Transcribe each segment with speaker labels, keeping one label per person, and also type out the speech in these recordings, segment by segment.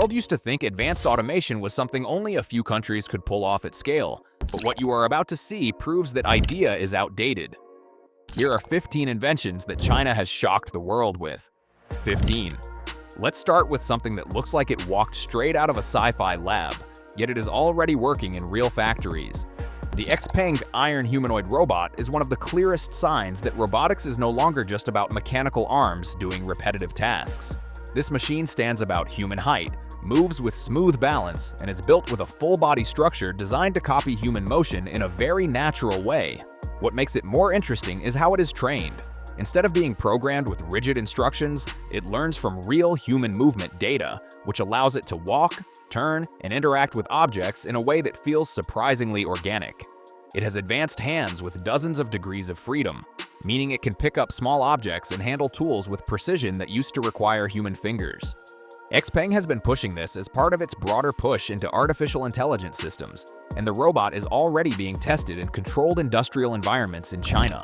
Speaker 1: world used to think advanced automation was something only a few countries could pull off at scale, but what you are about to see proves that idea is outdated. Here are 15 inventions that China has shocked the world with. 15. Let's start with something that looks like it walked straight out of a sci-fi lab, yet it is already working in real factories. The XPENG Iron humanoid robot is one of the clearest signs that robotics is no longer just about mechanical arms doing repetitive tasks. This machine stands about human height, moves with smooth balance, and is built with a full-body structure designed to copy human motion in a very natural way. What makes it more interesting is how it is trained. Instead of being programmed with rigid instructions, it learns from real human movement data, which allows it to walk, turn, and interact with objects in a way that feels surprisingly organic. It has advanced hands with dozens of degrees of freedom, meaning it can pick up small objects and handle tools with precision that used to require human fingers. XPENG has been pushing this as part of its broader push into artificial intelligence systems, and the robot is already being tested in controlled industrial environments in China.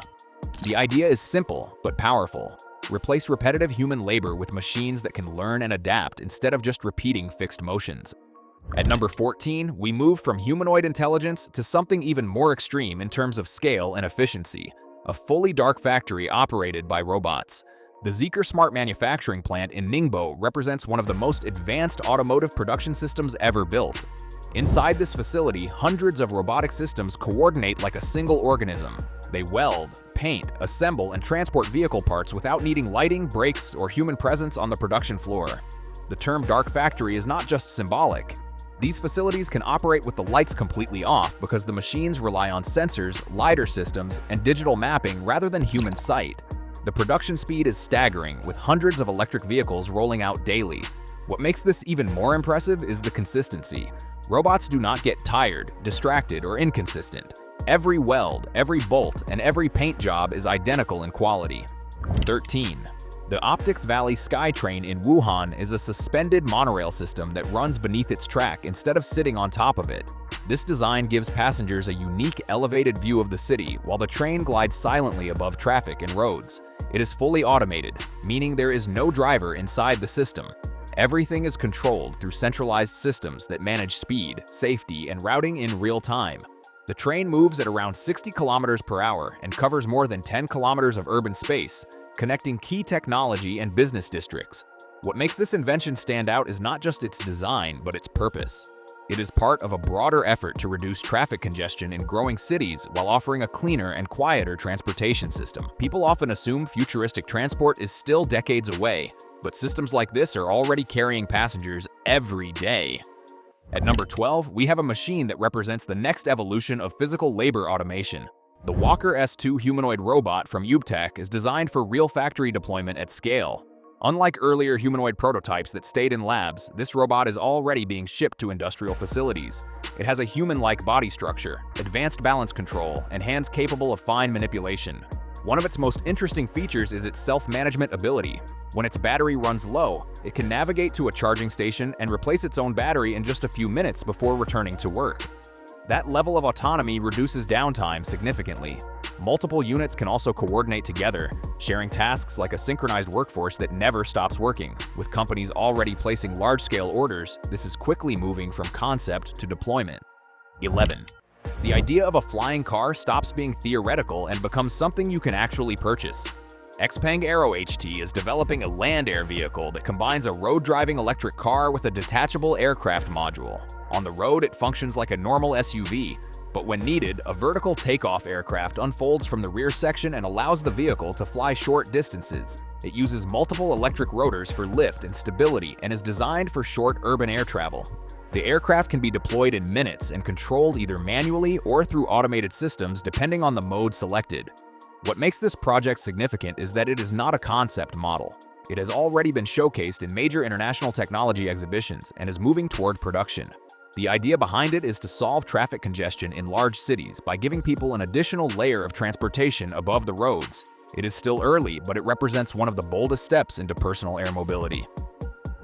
Speaker 1: The idea is simple but powerful. Replace repetitive human labor with machines that can learn and adapt instead of just repeating fixed motions. At number 14, we move from humanoid intelligence to something even more extreme in terms of scale and efficiency: a fully dark factory operated by robots. The Zeekr Smart Manufacturing Plant in Ningbo represents one of the most advanced automotive production systems ever built. Inside this facility, hundreds of robotic systems coordinate like a single organism. They weld, paint, assemble, and transport vehicle parts without needing lighting, brakes, or human presence on the production floor. The term dark factory is not just symbolic. These facilities can operate with the lights completely off because the machines rely on sensors, lidar systems, and digital mapping rather than human sight. The production speed is staggering, with hundreds of electric vehicles rolling out daily. What makes this even more impressive is the consistency. Robots do not get tired, distracted, or inconsistent. Every weld, every bolt, and every paint job is identical in quality. 13. The Optics Valley SkyTrain in Wuhan is a suspended monorail system that runs beneath its track instead of sitting on top of it. This design gives passengers a unique elevated view of the city while the train glides silently above traffic and roads. It is fully automated, meaning there is no driver inside the system. Everything is controlled through centralized systems that manage speed, safety, and routing in real time. The train moves at around 60 kilometers per hour and covers more than 10 kilometers of urban space, connecting key technology and business districts. What makes this invention stand out is not just its design, but its purpose. It is part of a broader effort to reduce traffic congestion in growing cities while offering a cleaner and quieter transportation system. People often assume futuristic transport is still decades away, but systems like this are already carrying passengers every day. At number 12, we have a machine that represents the next evolution of physical labor automation. The Walker S2 humanoid robot from Ubtech is designed for real factory deployment at scale. Unlike earlier humanoid prototypes that stayed in labs, this robot is already being shipped to industrial facilities. It has a human-like body structure, advanced balance control, and hands capable of fine manipulation. One of its most interesting features is its self-management ability. When its battery runs low, it can navigate to a charging station and replace its own battery in just a few minutes before returning to work. That level of autonomy reduces downtime significantly. Multiple units can also coordinate together, sharing tasks like a synchronized workforce that never stops working. With companies already placing large-scale orders, this is quickly moving from concept to deployment. 11. The idea of a flying car stops being theoretical and becomes something you can actually purchase. XPENG Aero HT is developing a land-air vehicle that combines a road-driving electric car with a detachable aircraft module. On the road, it functions like a normal SUV, but when needed, a vertical takeoff aircraft unfolds from the rear section and allows the vehicle to fly short distances. It uses multiple electric rotors for lift and stability and is designed for short urban air travel. The aircraft can be deployed in minutes and controlled either manually or through automated systems depending on the mode selected. What makes this project significant is that it is not a concept model. It has already been showcased in major international technology exhibitions and is moving toward production. The idea behind it is to solve traffic congestion in large cities by giving people an additional layer of transportation above the roads. It is still early, but it represents one of the boldest steps into personal air mobility.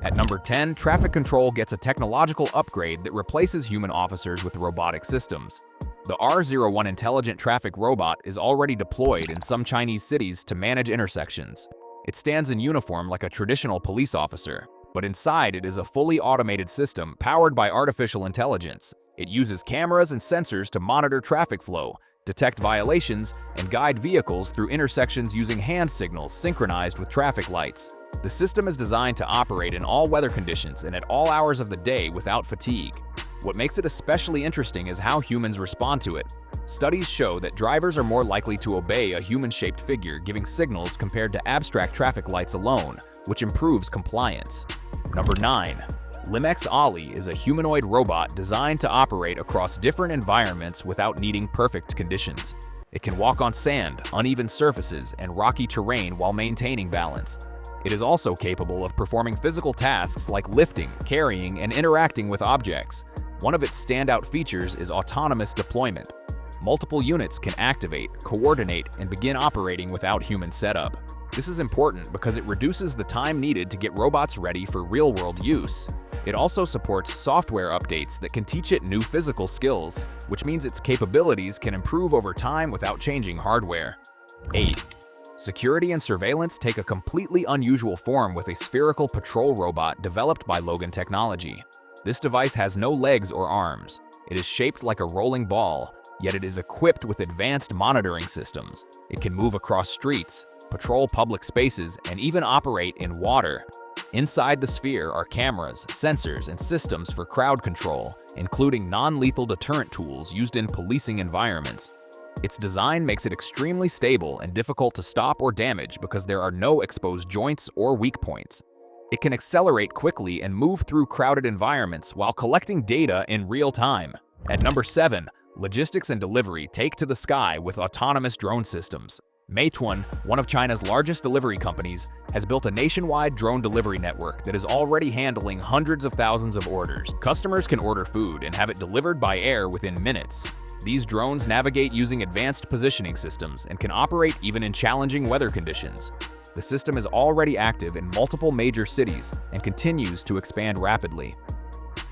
Speaker 1: At number 10, traffic control gets a technological upgrade that replaces human officers with robotic systems. The R01 intelligent traffic robot is already deployed in some Chinese cities to manage intersections. It stands in uniform like a traditional police officer. But inside it is a fully automated system powered by artificial intelligence. It uses cameras and sensors to monitor traffic flow, detect violations, and guide vehicles through intersections using hand signals synchronized with traffic lights. The system is designed to operate in all weather conditions and at all hours of the day without fatigue. What makes it especially interesting is how humans respond to it. Studies show that drivers are more likely to obey a human-shaped figure giving signals compared to abstract traffic lights alone, which improves compliance. Number 9. Limex Ollie is a humanoid robot designed to operate across different environments without needing perfect conditions. It can walk on sand, uneven surfaces, and rocky terrain while maintaining balance. It is also capable of performing physical tasks like lifting, carrying, and interacting with objects. One of its standout features is autonomous deployment. Multiple units can activate, coordinate, and begin operating without human setup. This is important because it reduces the time needed to get robots ready for real-world use. It also supports software updates that can teach it new physical skills, which means its capabilities can improve over time without changing hardware. 8. Security and surveillance take a completely unusual form with a spherical patrol robot developed by Logan Technology. This device has no legs or arms. It is shaped like a rolling ball, yet it is equipped with advanced monitoring systems. It can move across streets, patrol public spaces, and even operate in water. Inside the sphere are cameras, sensors, and systems for crowd control, including non-lethal deterrent tools used in policing environments. Its design makes it extremely stable and difficult to stop or damage because there are no exposed joints or weak points. It can accelerate quickly and move through crowded environments while collecting data in real time. At number 7, logistics and delivery take to the sky with autonomous drone systems. Meituan, one of China's largest delivery companies, has built a nationwide drone delivery network that is already handling hundreds of thousands of orders. Customers can order food and have it delivered by air within minutes. These drones navigate using advanced positioning systems and can operate even in challenging weather conditions. The system is already active in multiple major cities and continues to expand rapidly.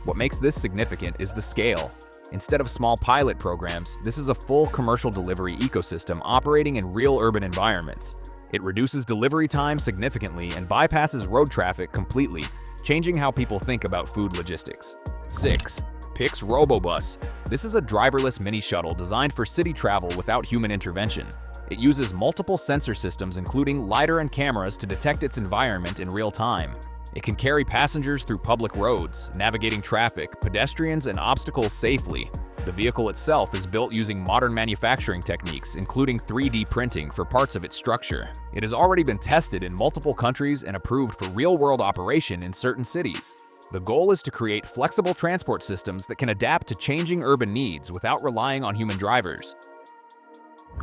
Speaker 1: What makes this significant is the scale. Instead of small pilot programs, this is a full commercial delivery ecosystem operating in real urban environments. It reduces delivery time significantly and bypasses road traffic completely, changing how people think about food logistics. 6. Pix Robobus. This is a driverless mini shuttle designed for city travel without human intervention. It uses multiple sensor systems including LiDAR and cameras to detect its environment in real time. It can carry passengers through public roads, navigating traffic, pedestrians, and obstacles safely. The vehicle itself is built using modern manufacturing techniques, including 3D printing for parts of its structure. It has already been tested in multiple countries and approved for real-world operation in certain cities. The goal is to create flexible transport systems that can adapt to changing urban needs without relying on human drivers.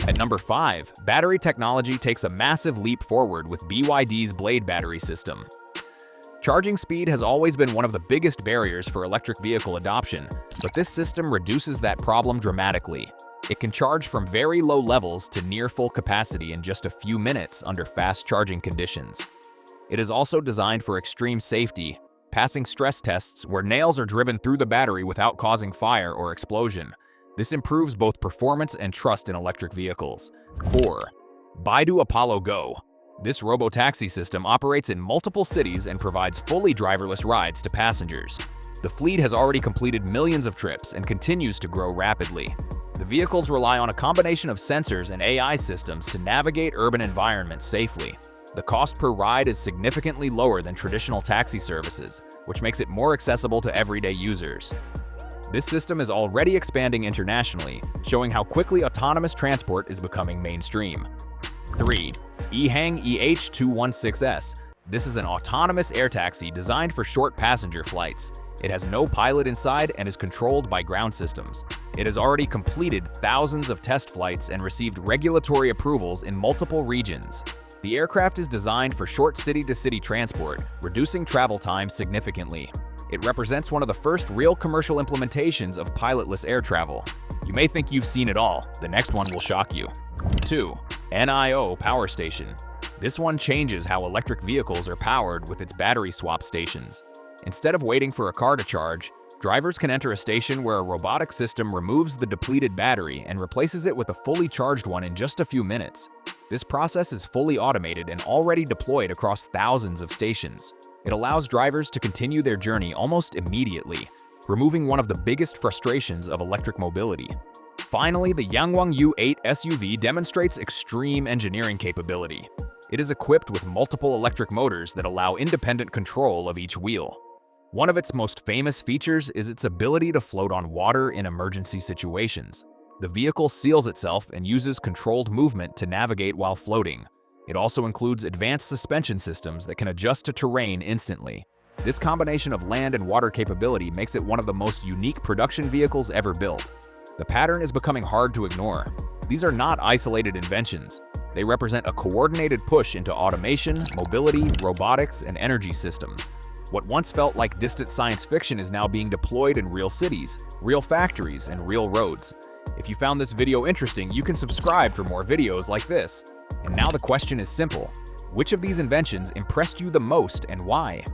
Speaker 1: At number 5, battery technology takes a massive leap forward with BYD's Blade battery system. Charging speed has always been one of the biggest barriers for electric vehicle adoption, but this system reduces that problem dramatically. It can charge from very low levels to near full capacity in just a few minutes under fast charging conditions. It is also designed for extreme safety, passing stress tests where nails are driven through the battery without causing fire or explosion. This improves both performance and trust in electric vehicles. 4. Baidu Apollo Go. This robo-taxi system operates in multiple cities and provides fully driverless rides to passengers. The fleet has already completed millions of trips and continues to grow rapidly. The vehicles rely on a combination of sensors and AI systems to navigate urban environments safely. The cost per ride is significantly lower than traditional taxi services, which makes it more accessible to everyday users. This system is already expanding internationally, showing how quickly autonomous transport is becoming mainstream. 3. XPENG EH216S. This is an autonomous air taxi designed for short passenger flights. It has no pilot inside and is controlled by ground systems. It has already completed thousands of test flights and received regulatory approvals in multiple regions. The aircraft is designed for short city-to-city transport, reducing travel time significantly. It represents one of the first real commercial implementations of pilotless air travel. You may think you've seen it all. The next one will shock you. 2. NIO Power Station. This one changes how electric vehicles are powered with its battery swap stations. Instead of waiting for a car to charge, drivers can enter a station where a robotic system removes the depleted battery and replaces it with a fully charged one in just a few minutes. This process is fully automated and already deployed across thousands of stations. It allows drivers to continue their journey almost immediately, removing one of the biggest frustrations of electric mobility. Finally, the Yangwang U8 SUV demonstrates extreme engineering capability. It is equipped with multiple electric motors that allow independent control of each wheel. One of its most famous features is its ability to float on water in emergency situations. The vehicle seals itself and uses controlled movement to navigate while floating. It also includes advanced suspension systems that can adjust to terrain instantly. This combination of land and water capability makes it one of the most unique production vehicles ever built. The pattern is becoming hard to ignore. These are not isolated inventions. They represent a coordinated push into automation, mobility, robotics, and energy systems. What once felt like distant science fiction is now being deployed in real cities, real factories, and real roads. If you found this video interesting, you can subscribe for more videos like this. And now the question is simple. Which of these inventions impressed you the most and why?